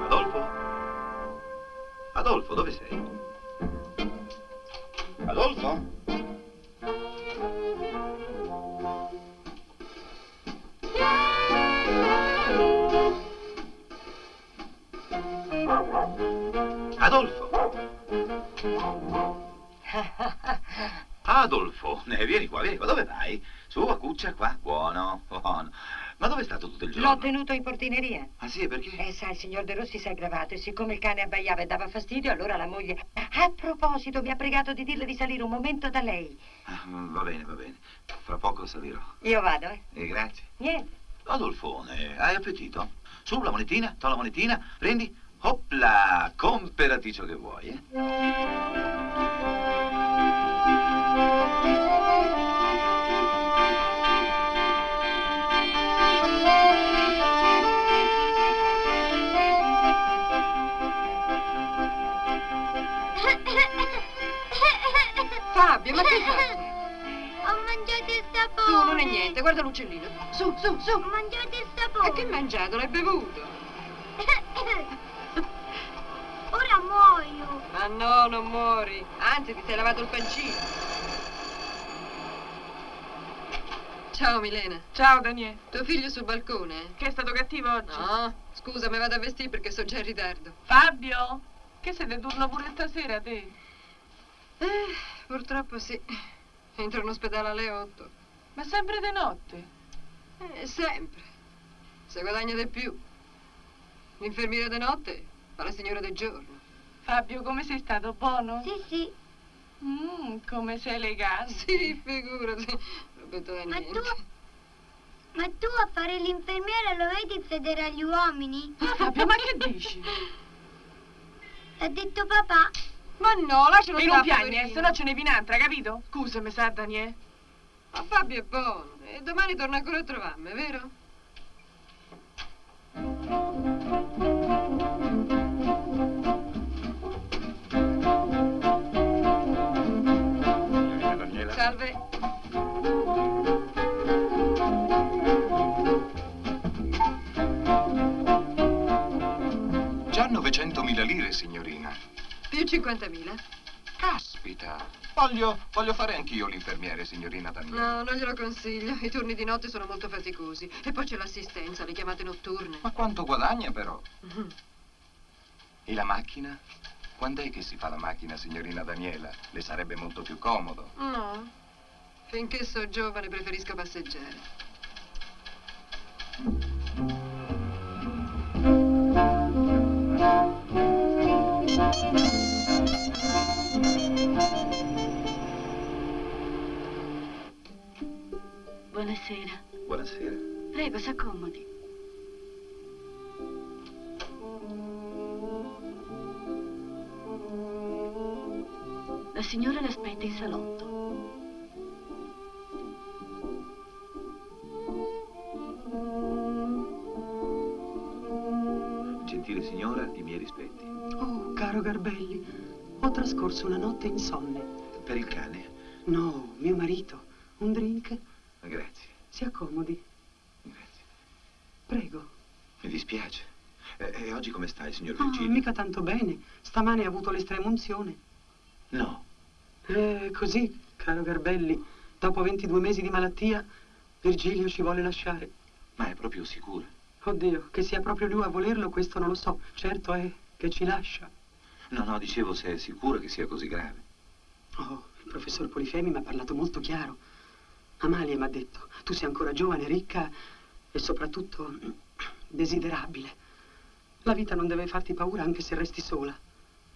Adolfo? Adolfo, dove sei? Adolfo? Adolfo? Adolfo, vieni qua, dove vai? Su, accuccia qua, buono, buono. Ma dove è stato tutto il giorno? L'ho tenuto in portineria. Ah sì, e perché? Sai, il signor De Rossi si è aggravato e siccome il cane abbaiava e dava fastidio, allora la moglie... A proposito, mi ha pregato di dirle di salire un momento da lei. Ah, va bene, va bene. Fra poco salirò. Io vado, Grazie. Niente. Adolfone, hai appetito? Su, la monetina, to la monetina, prendi. Opla, comperati ciò che vuoi, Fabio, ma che fai? Ho mangiato il sapone. Su, non è niente, guarda l'uccellino. Su, su, su. Ho mangiato il sapone. E che hai mangiato? L'hai bevuto? Ora muoio. Ma no, non muori. Anzi, ti sei lavato il pancino. Ciao, Milena. Ciao, Daniele. Tuo figlio sul balcone? Che è stato cattivo oggi? No, scusa, mi vado a vestire perché sono già in ritardo. Fabio? Che sei di turno pure stasera, te? Purtroppo sì. Entro in ospedale alle 8. Ma sempre di notte? Sempre. Se guadagna di più. L'infermiera di notte fa la signora del giorno. Fabio, come sei stato? Buono? Sì, sì. Come sei elegante. Sì, figurati. Roberto da Ma niente. tu a fare l'infermiera lo vedi fedele agli uomini? Fabio, ma che dici? L'ha detto papà. Ma no, lascialo E stare, non piagni, poverino. se no ce n'è un'altra, capito? Scusami, sa, Daniele. Ma Fabio è buono. E domani torna ancora a trovarmi, vero? Daniela. Salve. Già 900.000 lire, signorina. Più 50.000. Caspita. Voglio fare anch'io l'infermiere, signorina Daniela. No, non glielo consiglio. I turni di notte sono molto faticosi. E poi c'è l'assistenza, le chiamate notturne. Ma quanto guadagna, però? Mhm. E la macchina? Quando è che si fa la macchina, signorina Daniela? Le sarebbe molto più comodo. No. Finché sono giovane preferisco passeggiare. Buonasera. Buonasera. Prego, s'accomodi. La signora l'aspetta in salotto. Gentile signora, i miei rispetti. Oh, caro Garbelli, ho trascorso una notte insonne. Per il cane? No, mio marito. Un drink? Grazie, Si accomodi. grazie. Prego. Mi dispiace. E oggi come sta il signor Ah, Virgilio? mica tanto bene. Stamane ha avuto l'estremunzione. No. Così, Caro Garbelli, dopo 22 mesi di malattia, Virgilio ci vuole lasciare. Ma è proprio sicuro? Oddio, che sia proprio lui a volerlo, questo non lo so. Certo è che ci lascia. No, dicevo se è sicuro che sia così grave. Oh, il professor Polifemi mi ha parlato molto chiaro. Amalia mi ha detto, tu sei ancora giovane, ricca e soprattutto desiderabile. La vita non deve farti paura anche se resti sola.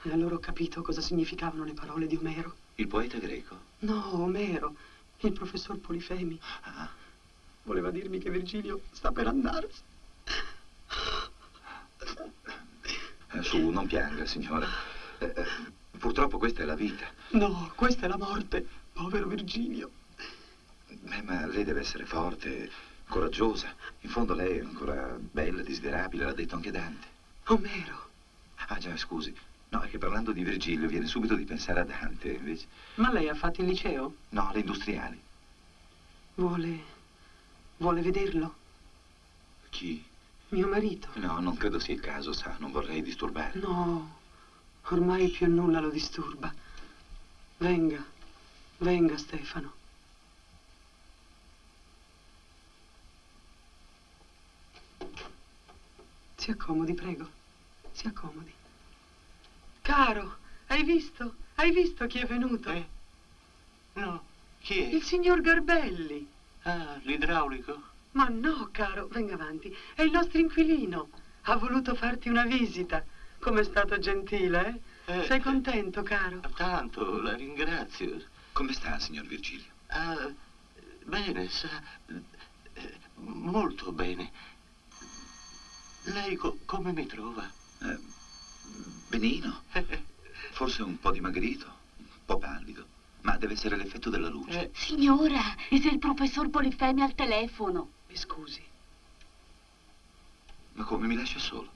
E allora ho capito cosa significavano le parole di Omero. Il poeta greco? No, Omero, il professor Polifemi. Ah. Voleva dirmi che Virgilio sta per andarsene. Su, non pianga, signora. Purtroppo questa è la vita. No, questa è la morte, povero Virgilio. Ma lei deve essere forte, coraggiosa. In fondo lei è ancora bella, desiderabile, l'ha detto anche Dante. Omero. Ah già, scusi. No, è che parlando di Virgilio viene subito di pensare a Dante, invece. Ma lei ha fatto il liceo? No, le industriali. Vuole vederlo? Chi? Mio marito. No, non credo sia il caso, sa, non vorrei disturbare. No, ormai più nulla lo disturba. Venga, venga Stefano. Si accomodi, prego. Si accomodi. Caro, hai visto? Hai visto chi è venuto? No, chi è? Il signor Garbelli. Ah, l'idraulico? Ma no, caro, venga avanti. È il nostro inquilino. Ha voluto farti una visita. Com'è stato gentile, eh? Sei contento, caro? Tanto, la ringrazio. Come sta, signor Virgilio? Bene, sa, molto bene. Lei come mi trova? Benino. Forse un po' dimagrito, un po' pallido. Ma deve essere l'effetto della luce. Signora, e se il professor Polifemi al telefono? Mi scusi. Ma come, mi lascia solo?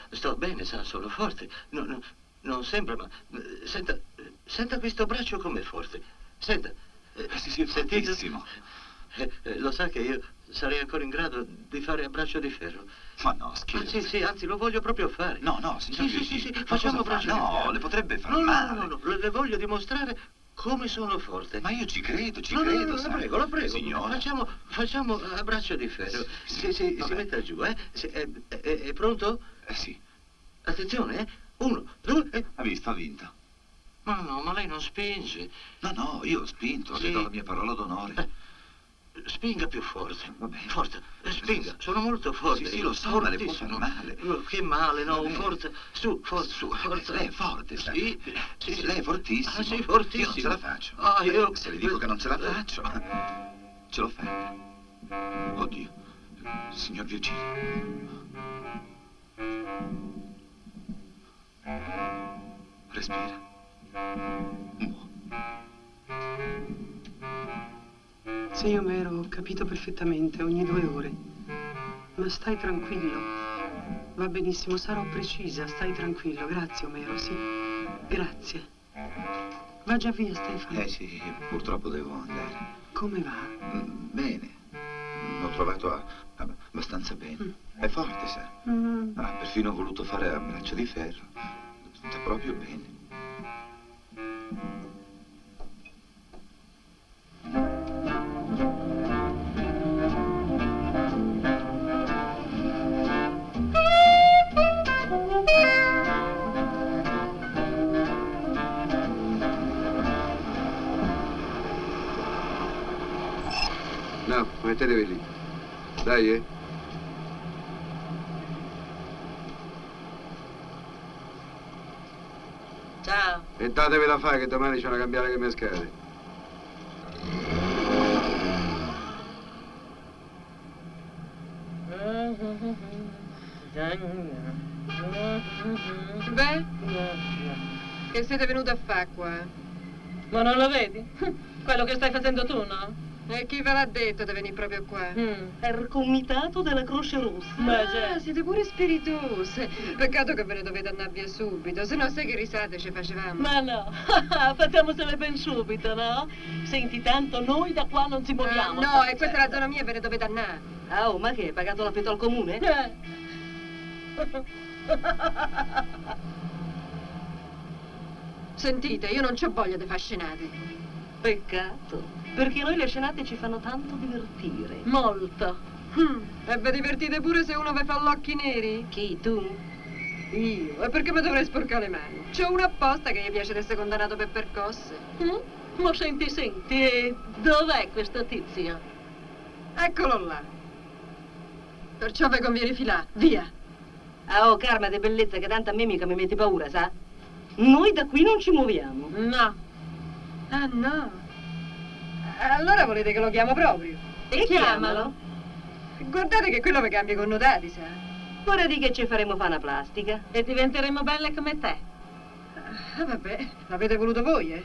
Sto bene, sa, sono forte. Non sembra, ma... Senta questo braccio com'è forte. Senta. Sì, fortissimo. Lo sa che io sarei ancora in grado di fare a braccio di ferro. Ma no, scherzi. Sì, anzi, lo voglio proprio fare. No, signor Sì, Ma facciamo cosa fa? braccio di ferro. No, le potrebbe far No, male. no, le voglio dimostrare come sono forte. Ma io ci credo, No, sa. la prego. Signora. Facciamo a braccio di ferro. Si metta giù, eh? È pronto? Sì. Attenzione, 1, 2, Ha visto, ha vinto. Ma lei non spinge. No, io ho spinto, le do la mia parola d'onore. Spinga più forte. Va bene. Forte. Spinga, sono molto forte. Sì, lo so, ma le può fare male. Che male, no, Vabbè. forte. Su, forza. Lei è forte, sa. Sì, lei è fortissimo. Ah, sì, fortissimo. Io non ce la faccio. Io... Se le dico che non ce la faccio, ce l'ho fatta. Oddio, signor Virgilio. Respira. Sì, Omero, ho capito perfettamente, ogni 2 ore. Ma stai tranquillo. Va benissimo, sarò precisa, stai tranquillo. Grazie, Omero, sì. Grazie. Va già via, Stefano. Sì, purtroppo devo andare. Come va? Bene. L'ho trovato abbastanza bene. È forte, sa. Ha perfino voluto fare a braccio di ferro. Sta proprio bene. No, mettetevi lì. Dai, eh. Ciao. E datevi da fare che domani c'è una cambiale che mi scade. Beh, che siete venuti a fare qua? Ma non lo vedi? Quello che stai facendo tu, no? E chi ve l'ha detto di venire proprio qua? È il comitato della Croce Rossa. Siete pure spiritose. Peccato che ve ne dovete andare via subito, se no sai che risate ci facevamo. Ma no, facciamosele ben subito, no? Senti, tanto noi da qua non ci muoviamo. No, e questa è la zona mia e ve ne dovete andare. Ah, ma che, hai pagato l'affitto al comune? Sentite, io non c'ho voglia di fare scenate. Peccato, perché noi le scenate ci fanno tanto divertire. Molto. E vi divertite pure se uno vi fa gli occhi neri? Chi, tu? Io? E perché mi dovrei sporcare le mani? C'ho uno apposta che gli piace di essere condannato per percosse. Ma senti, e dov'è questo tizio? Eccolo là. Perciò vi conviene filare. Via. Ah, oh, Carma di bellezza, che tanto a me mica mi metti paura, sa? Noi da qui non ci muoviamo. No. Ah, no. Allora volete che lo chiamo proprio? E chiamalo. Guardate che quello vi cambia i connotati, sa? Ora di che ci faremo fare una plastica e diventeremo belle come te. Ah, vabbè, l'avete voluto voi, eh?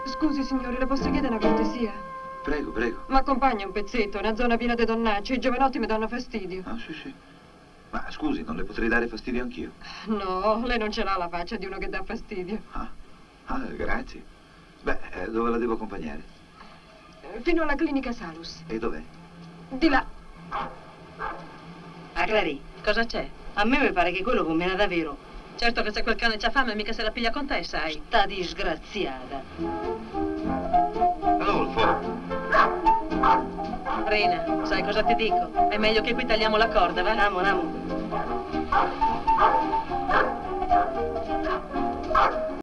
Scusi, signore, le posso chiedere una cortesia? Prego, prego. Mi accompagna un pezzetto, una zona piena di donnacci, i giovanotti mi danno fastidio. Ah, sì, sì. Ma scusi, non le potrei dare fastidio anch'io? No, lei non ce l'ha la faccia di uno che dà fastidio. Grazie. Beh, dove la devo accompagnare? Fino alla clinica Salus. E dov'è? Di là. Ah, Clary, cosa c'è? A me mi pare che quello conviene davvero. Certo che se quel cane c'ha fame mica se la piglia con te, sai. Sta disgraziata. Adolfo! Rena, sai cosa ti dico? È meglio che qui tagliamo la corda, va? Andiamo, andiamo.